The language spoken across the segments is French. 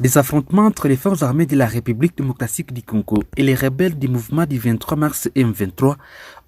Des affrontements entre les forces armées de la République démocratique du Congo et les rebelles du mouvement du 23 mars M23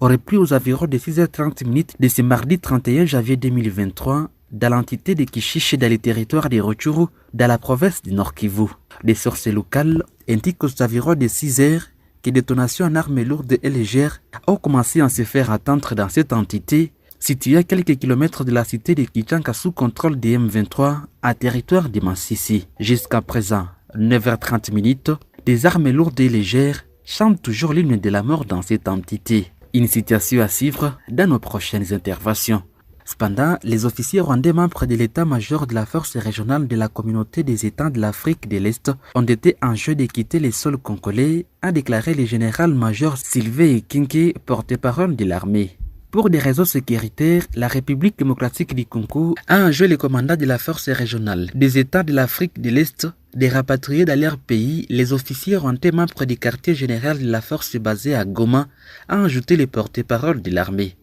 auraient pris aux environs de 6h30 de ce mardi 31 janvier 2023 dans l'entité de Kishiche dans les territoires de Rutshuru dans la province du Nord Kivu. Des sources locales indiquent aux environs de 6h que des détonations en armes lourdes et légères ont commencé à se faire attendre dans cette entité située à quelques kilomètres de la cité de Kichanga sous contrôle des M23 à territoire de Massissi. Jusqu'à présent, 9h30, des armes lourdes et légères chantent toujours l'hymne de la mort dans cette entité. Une situation à suivre dans nos prochaines interventions. Cependant, les officiers rwandais membres de l'état-major de la force régionale de la communauté des États de l'Afrique de l'Est ont été en jeu de quitter les sols congolais, a déclaré le général-major Sylvain Ekenge, porte-parole de l'armée. Pour des raisons sécuritaires, la République démocratique du Congo a enjoint les commandants de la force régionale des États de l'Afrique de l'Est de rapatrier dans leur pays les officiers rwandais membres du quartier général de la force basée à Goma, a ajouté le porte-parole de l'armée.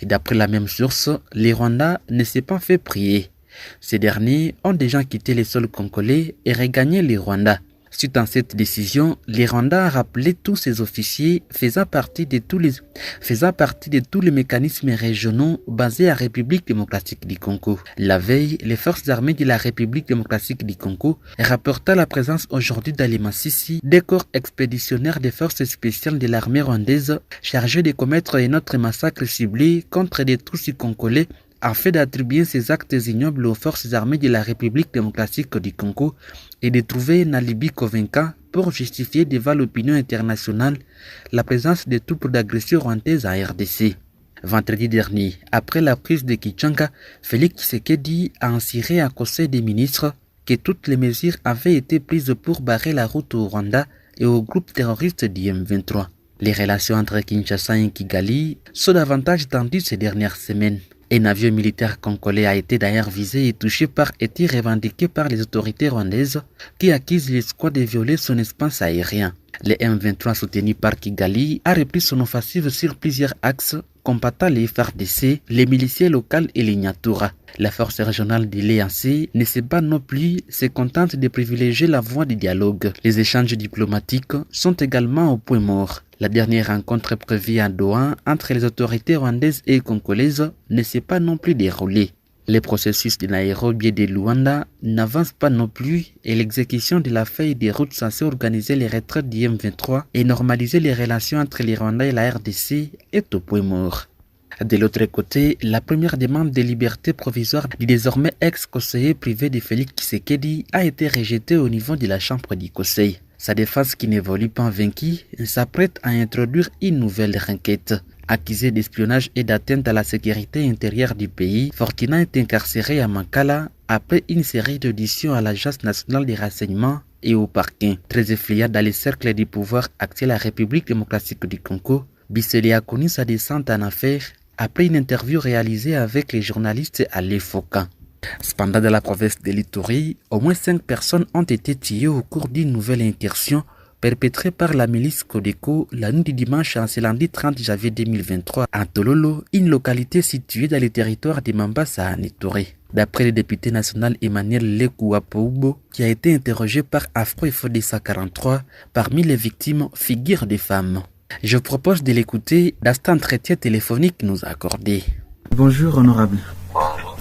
Et d'après la même source, les Rwandais ne s'est pas fait prier. Ces derniers ont déjà quitté les sols congolais et regagné les Rwandais. Suite à cette décision, les Rwandais ont rappelé tous ces officiers faisant partie de tous les mécanismes régionaux basés à la République démocratique du Congo. La veille, les forces armées de la République démocratique du Congo rapportaient la présence aujourd'hui dans les Massissi des corps expéditionnaires des forces spéciales de l'armée rwandaise chargés de commettre un autre massacre ciblé contre des troupes congolais afin d'attribuer ces actes ignobles aux forces armées de la République démocratique du Congo et de trouver un alibi convaincant pour justifier devant l'opinion internationale la présence de troupes d'agression rwandaises en RDC. Vendredi dernier, après la prise de Kichanga, Félix Tshisekedi a assuré à Conseil des ministres que toutes les mesures avaient été prises pour barrer la route au Rwanda et au groupe terroriste du M23. Les relations entre Kinshasa et Kigali sont davantage tendues ces dernières semaines. Un avion militaire congolais a été d'ailleurs visé et touché par été revendiqué par les autorités rwandaises qui accusent l'escouade de violer son espace aérien. Le M23 soutenu par Kigali a repris son offensive sur plusieurs axes combattant les FARDC, les miliciens locaux et les Nyatura. La force régionale de l'EAC ne se bat non plus, se contente de privilégier la voie du dialogue. Les échanges diplomatiques sont également au point mort. La dernière rencontre prévue à Doha entre les autorités rwandaises et congolaises ne s'est pas non plus déroulée. Le processus de Nairobi et de Luanda n'avance pas non plus et l'exécution de la feuille de route censée organiser les retraites du M23 et normaliser les relations entre les Rwandais et la RDC est au point mort. De l'autre côté, la première demande de liberté provisoire du désormais ex-conseiller privé de Félix Tshisekedi a été rejetée au niveau de la chambre du conseil. Sa défense, qui n'évolue pas vaincue, s'apprête à introduire une nouvelle requête. Accusé d'espionnage et d'atteinte à la sécurité intérieure du pays, Fortina est incarcéré à Mankala après une série d'auditions à l'Agence nationale des renseignements et au parquet. Très influent dans les cercles du pouvoir actuel à la République démocratique du Congo, Bisseli a connu sa descente en affaires après une interview réalisée avec les journalistes à l'EFOCA. Cependant, dans la province de l'Ituri, au moins 5 personnes ont été tuées au cours d'une nouvelle incursion perpétrée par la milice Codeco la nuit du dimanche en ce lundi 30 janvier 2023 à Tololo, une localité située dans le territoire de Mambasa en Ituri. D'après le député national Emmanuel Lekuapoubo, qui a été interrogé par Afro Fodessa 43, parmi les victimes figurent des femmes. Je vous propose de l'écouter dans cet entretien téléphonique nous accordé. Bonjour honorable.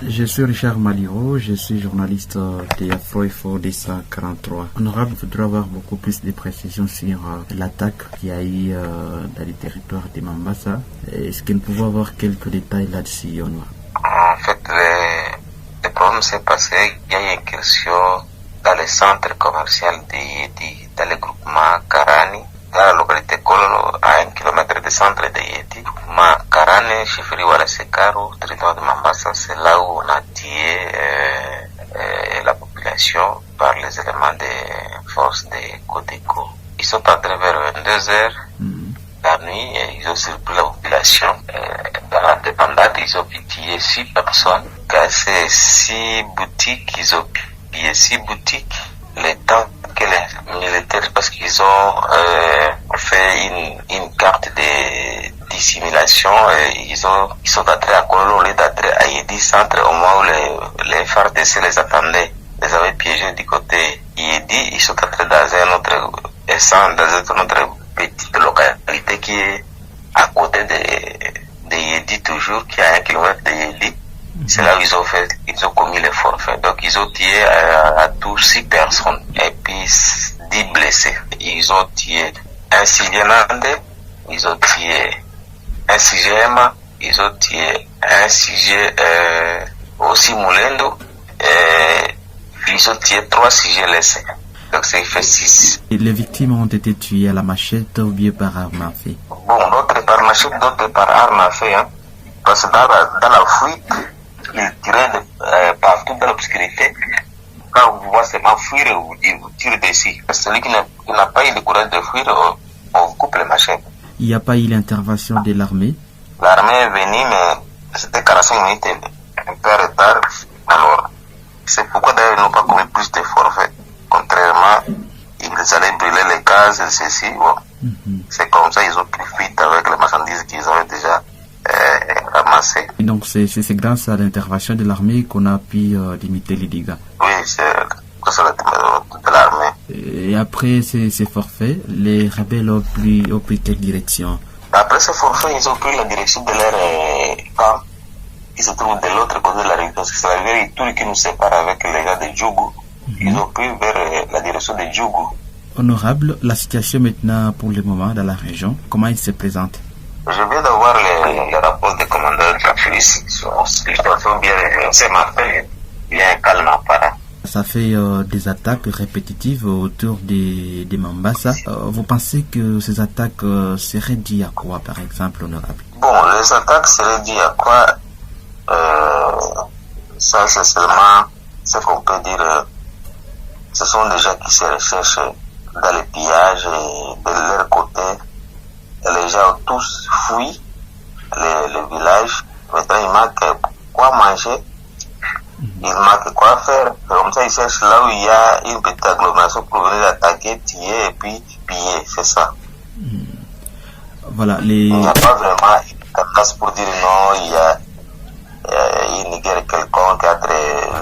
Je suis Richard Maliro, je suis journaliste de Afro Dessa 43. Honorable, je voudrais avoir beaucoup plus de précisions sur l'attaque qu'il y a eu dans le territoire de Mambasa. Est-ce que nous pouvons avoir quelques détails là-dessus, honorable? En fait, le problème s'est passé, il y a une incursion dans le centre commercial de Yedi, dans le groupement Karani, dans la localité Kololo, à 1 kilomètre du centre de Yedi. Karani, chefferie Walasekaro, territoire de Mambasa, c'est là où on a tué la population par les éléments des forces de Codeco. Ils sont entrés vers 22h la nuit et ils ont surpris la population. Dans la dépendance, ils ont pillé 6 personnes, cassé 6 boutiques, ils ont pillé 6 boutiques. Le temps que les militaires, parce qu'ils ont fait une carte de dissimulation, ils sont entrés à Kololo, au lieu d'entrer à Yedi centre, au moment où les FARDC les attendaient. Les avaient piégés du côté Yedi, ils sont entrés dans un autre dans une autre petite localité qui est à côté de Yedi toujours, qui est à 1 kilomètre de Yedi. C'est là où ils ont commis les forfaits. Donc ils ont tué à tout 6 personnes et puis 10 blessés. Ils ont tué un Sigenande, ils ont tué un Sigema, ils ont tué un Sige aussi Mulendo, et ils ont tué 3 Sige laissés. Donc ça fait 6. Et les victimes ont été tuées à la machette ou bien par arme à feu? Bon, d'autres par machette, d'autres par arme à feu. Hein. Parce que dans la fuite, ils tiraient partout dans l'obscurité. Quand vous voyez seulement fuir, vous tirez dessus. Celui qui n'a pas eu le courage de fuir, on coupe les machettes. Il n'y a pas eu l'intervention de l'armée? L'armée est venue, mais c'était 45 minutes un peu en retard. Alors, c'est pourquoi d'ailleurs ils n'ont pas commis plus de forfaits. Contrairement, ils allaient brûler les cases et ceci. Bon. C'est comme ça ils ont pris fuite avec les marchandises qu'ils avaient déjà ramassées. Et donc c'est grâce à l'intervention de l'armée qu'on a pu limiter les dégâts? Oui, c'est grâce à de l'armée. Et après ces forfaits, les rebelles ont pris quelle direction? Après ces forfaits, ils ont pris la direction de leur camp qui se trouve de l'autre côté de la rivière. C'est la rivière Ituri qui nous sépare avec les gars de Djougou. Ils ont pris vers la direction de Djougou. Honorable, la situation maintenant pour le moment dans la région, comment il se présente? Je viens d'avoir le rapport des commandants de la police. Ils sont bien ce matin. Il y a un calme apparent. Ça fait des attaques répétitives autour de Mambasa. Vous pensez que ces attaques seraient dues à quoi, par exemple, honorable? Bon, les attaques seraient dues à quoi? Ça, c'est seulement ce qu'on peut dire. Ce sont des gens qui se recherchent dans les pillages et de leur côté. Les gens ont tous fui le village. Maintenant, il manque quoi manger. Il manque quoi faire. Comme ça, ils cherchent là où il y a une petite agglomération pour venir attaquer, tuer et puis piller. C'est ça. Voilà, il n'y a pas vraiment une place pour dire non, il y a une guerre quelconque entre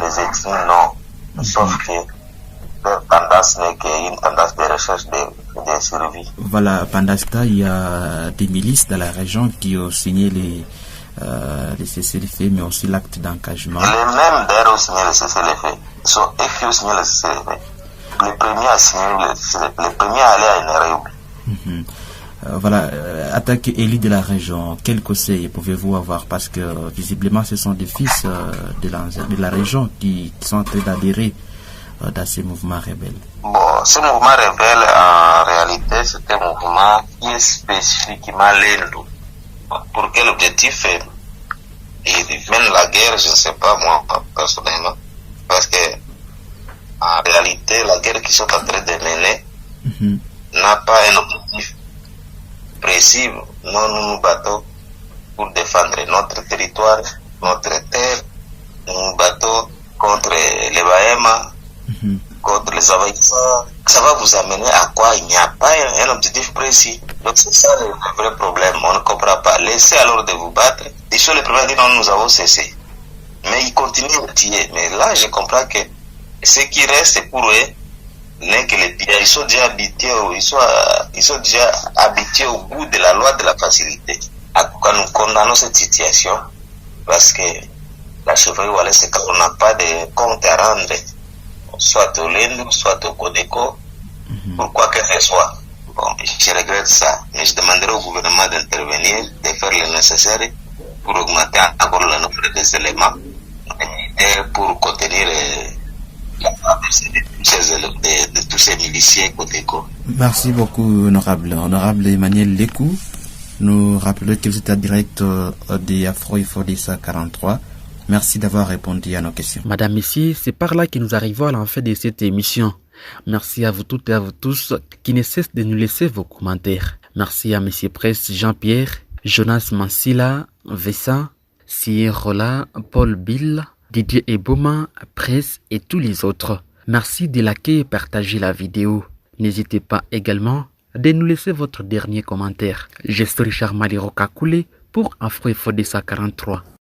les ethnies, non. Sauf que leur tendance n'est qu'une tendance de recherche de survie. Voilà, pendant ce temps, il y a des milices dans la région qui ont signé les cessez-le-feu, mais aussi l'acte d'engagement. Les mêmes d'ailleurs ont signé le cessez-le-feu. Ce sont eux qui ont signé le cessez-le-feu. Les premiers à signer les premiers à aller à Nairobi. Voilà, attaque élite de la région, quel conseil pouvez-vous avoir? Parce que visiblement ce sont des fils de la région qui sont en train d'adhérer dans ces mouvements rebelles. Bon, ce mouvement rebelle, en réalité, c'est un mouvement qui est spécifiquement l'Indo. Pour quel objectif? Et même la guerre, je ne sais pas moi, personnellement. Parce que, en réalité, la guerre qu'ils sont en train de mener n'a pas un objectif précis. Nous nous battons pour défendre notre territoire, notre terre. Nous nous battons contre les Bahema, contre les envahisseurs. Ça va vous amener à quoi? Il n'y a pas un objectif précis. Donc c'est ça le vrai problème. On ne comprend pas. Laissez alors de vous battre. Ils sont les premiers à dire non, nous avons cessé. Mais ils continuent à tuer. Mais là, je comprends que ce qui reste pour eux n'est que les pillages. Ils sont déjà habitués au bout de la loi de la facilité. Quand nous condamnons cette situation, parce que la chevalerie Walais, c'est qu'on n'a pas de compte à rendre, soit au Lendo, soit au Codeco, pour quoi que ce soit. Bon, je regrette ça, mais je demanderai au gouvernement d'intervenir, de faire le nécessaire pour augmenter encore le nombre des éléments et pour contenir la part de tous ces miliciens Codeco. Merci beaucoup, honorable. Honorable Emmanuel Lekou, nous rappelons que vous êtes en direct de Afro Ifodissa 43. Merci d'avoir répondu à nos questions. Madame, messieurs, c'est par là que nous arrivons à la fin de cette émission. Merci à vous toutes et à vous tous qui ne cessent de nous laisser vos commentaires. Merci à Monsieur Presse Jean-Pierre, Jonas Mansila, Vessa, Sierrola, Paul Bill, Didier Eboma, Presse et tous les autres. Merci de liker et partager la vidéo. N'hésitez pas également de nous laisser votre dernier commentaire. Je suis Richard Maliro Kakule pour Afro Ifodissa 43.